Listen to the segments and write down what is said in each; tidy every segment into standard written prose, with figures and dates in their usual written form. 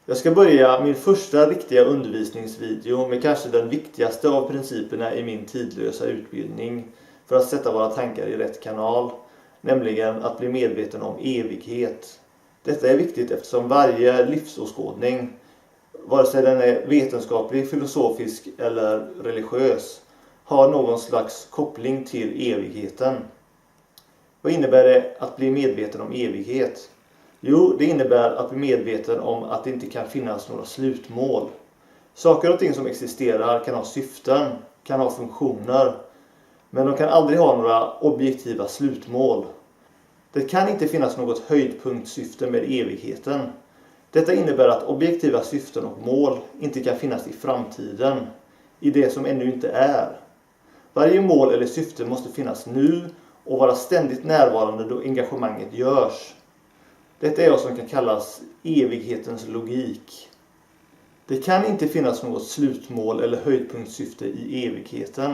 Jag ska börja min första riktiga undervisningsvideo med kanske den viktigaste av principerna i min tidlösa utbildning för att sätta våra tankar i rätt kanal, nämligen att bli medveten om evighet. Detta är viktigt eftersom varje livsåskådning, vare sig den är vetenskaplig, filosofisk eller religiös, har någon slags koppling till evigheten. Vad innebär det att bli medveten om evighet? Jo, det innebär att bli medveten om att det inte kan finnas några slutmål. Saker och ting som existerar kan ha syften, kan ha funktioner, men de kan aldrig ha några objektiva slutmål. Det kan inte finnas något höjdpunktsyfte med evigheten. Detta innebär att objektiva syften och mål inte kan finnas i framtiden, i det som ännu inte är. Varje mål eller syfte måste finnas nu och vara ständigt närvarande då engagemanget görs. Detta är vad som kan kallas evighetens logik. Det kan inte finnas något slutmål eller höjdpunktsyfte i evigheten.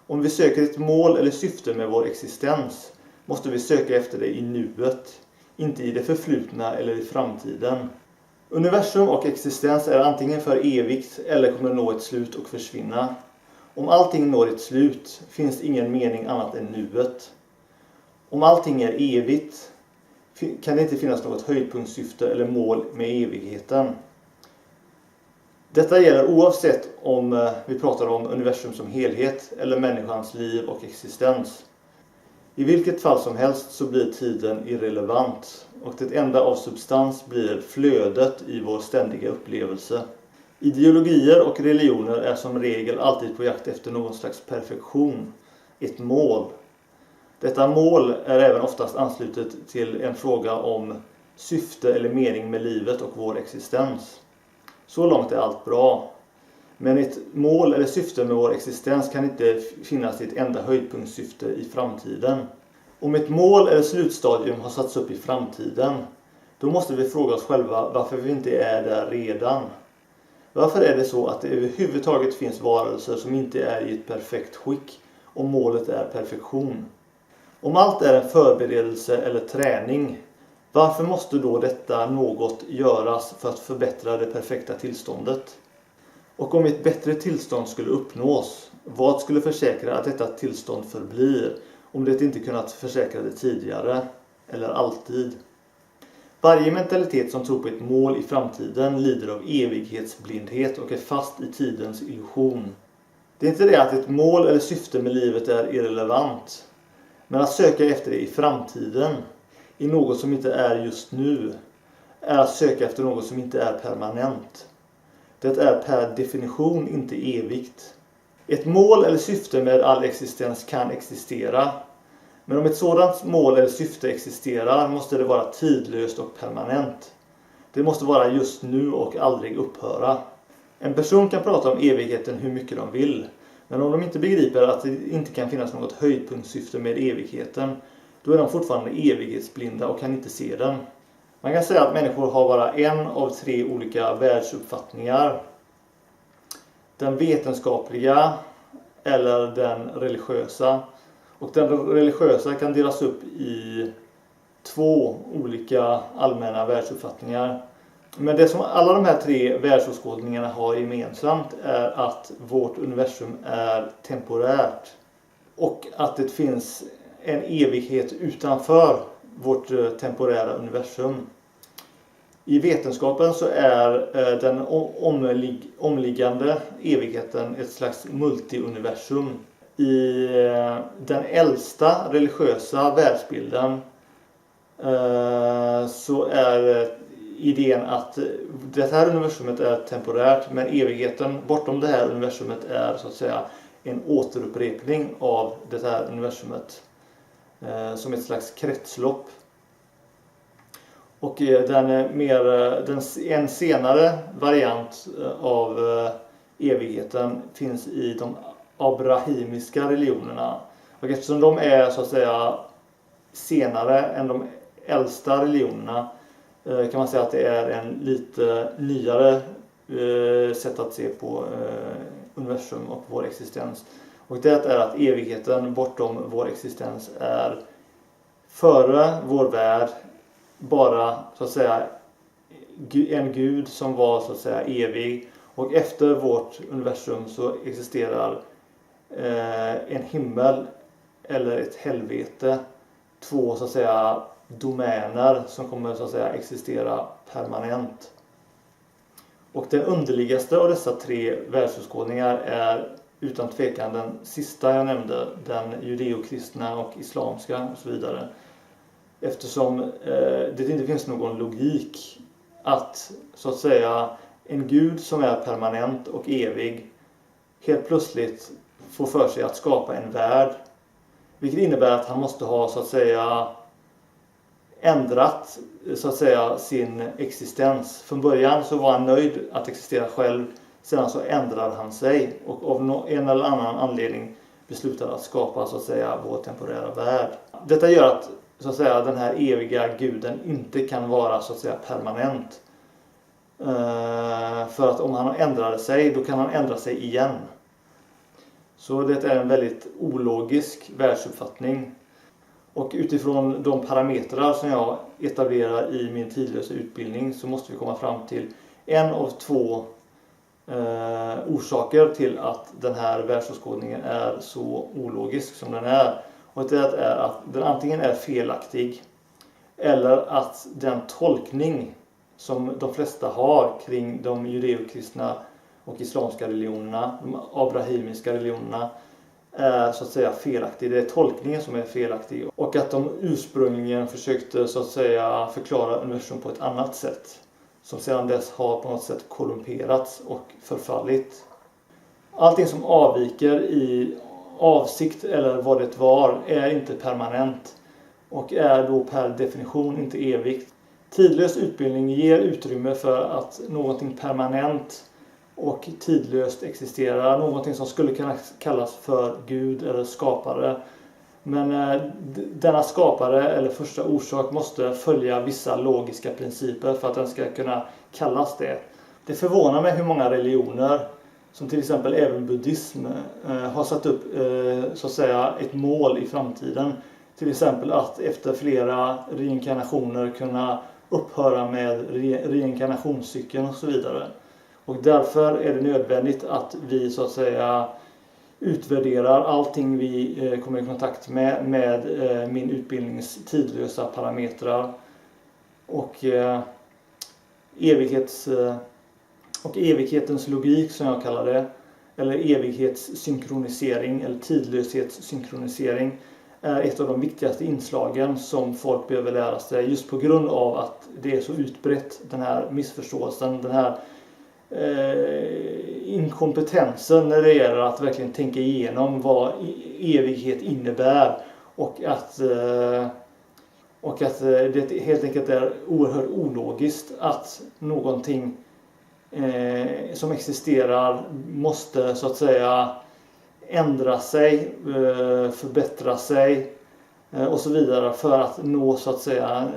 Om vi söker ett mål eller syfte med vår existens måste vi söka efter det i nuet, inte i det förflutna eller i framtiden. Universum och existens är antingen för evigt eller kommer nå ett slut och försvinna. Om allting når ett slut finns ingen mening annat än nuet. Om allting är evigt kan det inte finnas något höjdpunktsyfte eller mål med evigheten. Detta gäller oavsett om vi pratar om universum som helhet eller människans liv och existens. I vilket fall som helst så blir tiden irrelevant och det enda av substans blir flödet i vår ständiga upplevelse. Ideologier och religioner är som regel alltid på jakt efter någon slags perfektion, ett mål. Detta mål är även oftast anslutet till en fråga om syfte eller mening med livet och vår existens. Så långt är allt bra. Men ett mål eller syfte med vår existens kan inte finnas i ett enda höjdpunktssyfte i framtiden. Om ett mål eller slutstadium har satts upp i framtiden, då måste vi fråga oss själva varför vi inte är där redan. Varför är det så att det överhuvudtaget finns varelser som inte är i ett perfekt skick om målet är perfektion? Om allt är en förberedelse eller träning, varför måste då detta något göras för att förbättra det perfekta tillståndet? Och om ett bättre tillstånd skulle uppnås, vad skulle försäkra att detta tillstånd förblir om det inte kunnat försäkra det tidigare eller alltid? Varje mentalitet som tror på ett mål i framtiden lider av evighetsblindhet och är fast i tidens illusion. Det är inte det att ett mål eller syfte med livet är irrelevant, men att söka efter det i framtiden, i något som inte är just nu, är att söka efter något som inte är permanent. Det är per definition inte evigt. Ett mål eller syfte med all existens kan existera. Men om ett sådant mål eller syfte existerar måste det vara tidlöst och permanent. Det måste vara just nu och aldrig upphöra. En person kan prata om evigheten hur mycket de vill. Men om de inte begriper att det inte kan finnas något höjdpunktsyfte med evigheten, då är de fortfarande evighetsblinda och kan inte se den. Man kan säga att människor har bara en av tre olika världsuppfattningar. Den vetenskapliga eller den religiösa. Och den religiösa kan delas upp i två olika allmänna världsuppfattningar. Men det som alla de här tre världsåskådningarna har gemensamt är att vårt universum är temporärt. Och att det finns en evighet utanför vårt temporära universum. I vetenskapen så är den omliggande evigheten ett slags multiuniversum. I den äldsta religiösa världsbilden så är idén att det här universumet är temporärt, men evigheten bortom det här universumet är så att säga en återupprepning av det här universumet som ett slags kretslopp. Och en senare variant av evigheten finns i de abrahamiska religionerna. Och eftersom de är så att säga senare än de äldsta religionerna kan man säga att det är en lite nyare sätt att se på universum och vår existens. Och det är att evigheten bortom vår existens är före vår värld bara så att säga en gud som var så att säga evig. Och efter vårt universum så existerar en himmel eller ett helvete. Två så att säga domäner som kommer så att säga existera permanent. Och den underligaste av dessa tre världsåskådningar är utan tvekan den sista jag nämnde, den judeokristna och islamska och så vidare. Eftersom det inte finns någon logik att så att säga en gud som är permanent och evig helt plötsligt får för sig att skapa en värld. Vilket innebär att han måste ha så att säga ändrat så att säga sin existens. Från början så var han nöjd att existera själv. Sedan så ändrade han sig och av en eller annan anledning beslutade att skapa så att säga vår temporära värld. Detta gör att så att säga den här eviga guden inte kan vara så att säga permanent. För att om han ändrade sig, då kan han ändra sig igen. Så det är en väldigt ologisk världsuppfattning. Och utifrån de parametrar som jag etablerar i min tidlösa utbildning så måste vi komma fram till en av två orsaker till att den här världsåskådningen är så ologisk som den är. Och det är att den antingen är felaktig eller att den tolkning som de flesta har kring de judeokristna och islamska religionerna, de abrahamiska religionerna, är så att säga felaktig. Det är tolkningen som är felaktig. Och att de ursprungligen försökte så att säga förklara universum på ett annat sätt. Som sedan dess har på något sätt korrumperats och förfallit. Allting som avviker i avsikt eller vad det var är inte permanent. Och är då per definition inte evigt. Tidlös utbildning ger utrymme för att någonting permanent och tidlöst existerar. Någonting som skulle kunna kallas för Gud eller skapare. Men denna skapare eller första orsak måste följa vissa logiska principer för att den ska kunna kallas det. Det förvånar mig hur många religioner, som till exempel även buddhism, har satt upp så att säga ett mål i framtiden. Till exempel att efter flera reinkarnationer kunna upphöra med reinkarnationscykeln och så vidare. Och därför är det nödvändigt att vi så att säga utvärderar allting vi kommer i kontakt med min utbildnings tidlösa parametrar och evighetens logik som jag kallar det, eller evighetssynkronisering eller tidlöshetssynkronisering, är ett av de viktigaste inslagen som folk behöver lära sig just på grund av att det är så utbrett, den här missförståelsen, den här inkompetensen när det gäller att verkligen tänka igenom vad evighet innebär och att det helt enkelt är oerhört ologiskt att någonting som existerar måste så att säga ändra sig, förbättra sig och så vidare för att nå så att säga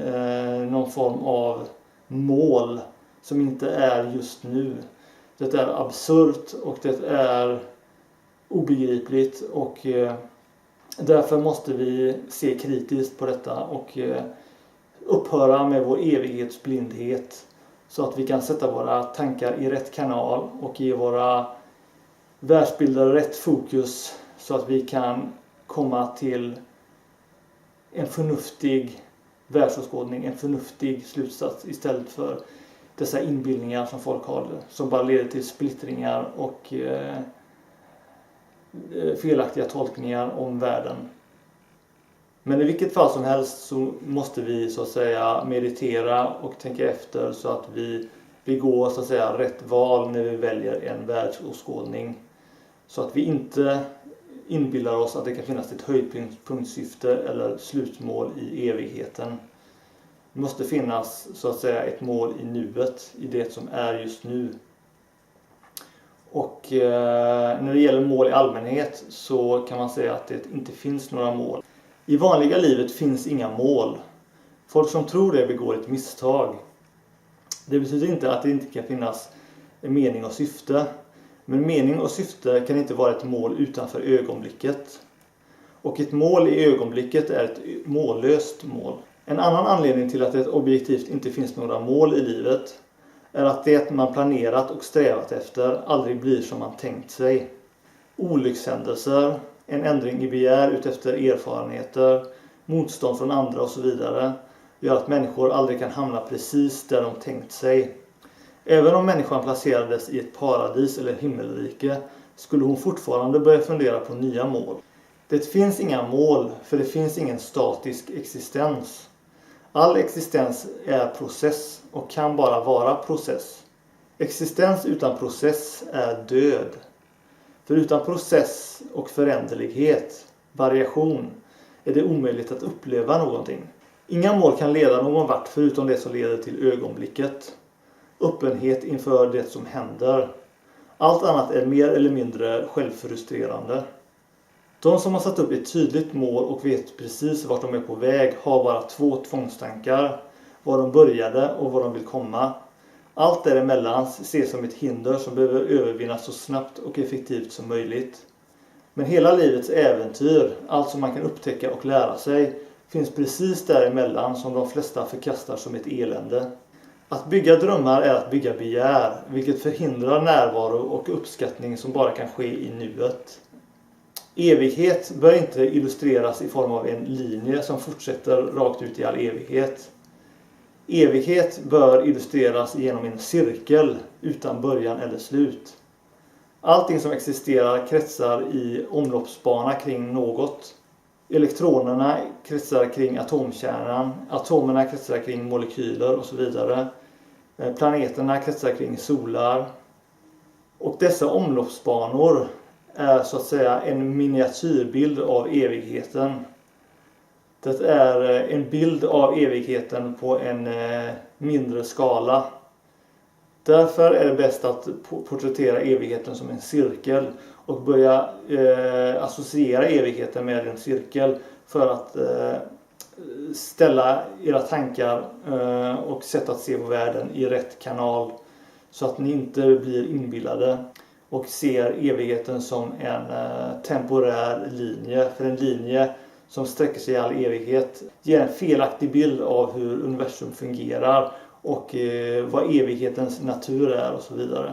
någon form av mål som inte är just nu. Det är absurt och det är obegripligt och därför måste vi se kritiskt på detta och upphöra med vår evighetsblindhet så att vi kan sätta våra tankar i rätt kanal och ge våra världsbilder rätt fokus så att vi kan komma till en förnuftig världsåskådning, en förnuftig slutsats istället för dessa inbildningar som folk har som bara leder till splittringar och felaktiga tolkningar om världen. Men i vilket fall som helst så måste vi så att säga meditera och tänka efter så att vi går så att säga rätt val när vi väljer en världsåskådning. Så att vi inte inbillar oss att det kan finnas ett höjdpunktssyfte eller slutmål i evigheten. Det måste finnas så att säga ett mål i nuet, i det som är just nu. Och när det gäller mål i allmänhet så kan man säga att det inte finns några mål. I vanliga livet finns inga mål. Folk som tror det begår ett misstag. Det betyder inte att det inte kan finnas en mening och syfte. Men mening och syfte kan inte vara ett mål utanför ögonblicket. Och ett mål i ögonblicket är ett mållöst mål. En annan anledning till att det objektivt inte finns några mål i livet är att det man planerat och strävat efter aldrig blir som man tänkt sig. Olyckshändelser, en ändring i begär utefter erfarenheter, motstånd från andra och så vidare gör att människor aldrig kan hamna precis där de tänkt sig. Även om människan placerades i ett paradis eller himmelrike skulle hon fortfarande börja fundera på nya mål. Det finns inga mål, för det finns ingen statisk existens. All existens är process och kan bara vara process. Existens utan process är död. För utan process och föränderlighet, variation, är det omöjligt att uppleva någonting. Inga mål kan leda någon vart förutom det som leder till ögonblicket. Öppenhet inför det som händer. Allt annat är mer eller mindre självfrustrerande. De som har satt upp ett tydligt mål och vet precis vart de är på väg har bara 2 tvångstankar. Var de började och var de vill komma. Allt däremellan ses som ett hinder som behöver övervinnas så snabbt och effektivt som möjligt. Men hela livets äventyr, allt som man kan upptäcka och lära sig, finns precis däremellan som de flesta förkastar som ett elände. Att bygga drömmar är att bygga begär, vilket förhindrar närvaro och uppskattning som bara kan ske i nuet. Evighet bör inte illustreras i form av en linje som fortsätter rakt ut i all evighet. Evighet bör illustreras genom en cirkel utan början eller slut. Allting som existerar kretsar i omloppsbana kring något. Elektronerna kretsar kring atomkärnan, atomerna kretsar kring molekyler och så vidare. Planeterna kretsar kring solar. Och dessa omloppsbanor är så att säga en miniatyrbild av evigheten. Det är en bild av evigheten på en mindre skala. Därför är det bäst att porträttera evigheten som en cirkel och börja associera evigheten med en cirkel för att ställa era tankar och sätt att se på världen i rätt kanal så att ni inte blir inbillade och ser evigheten som en temporär linje. För en linje som sträcker sig i all evighet ger en felaktig bild av hur universum fungerar och vad evighetens natur är och så vidare.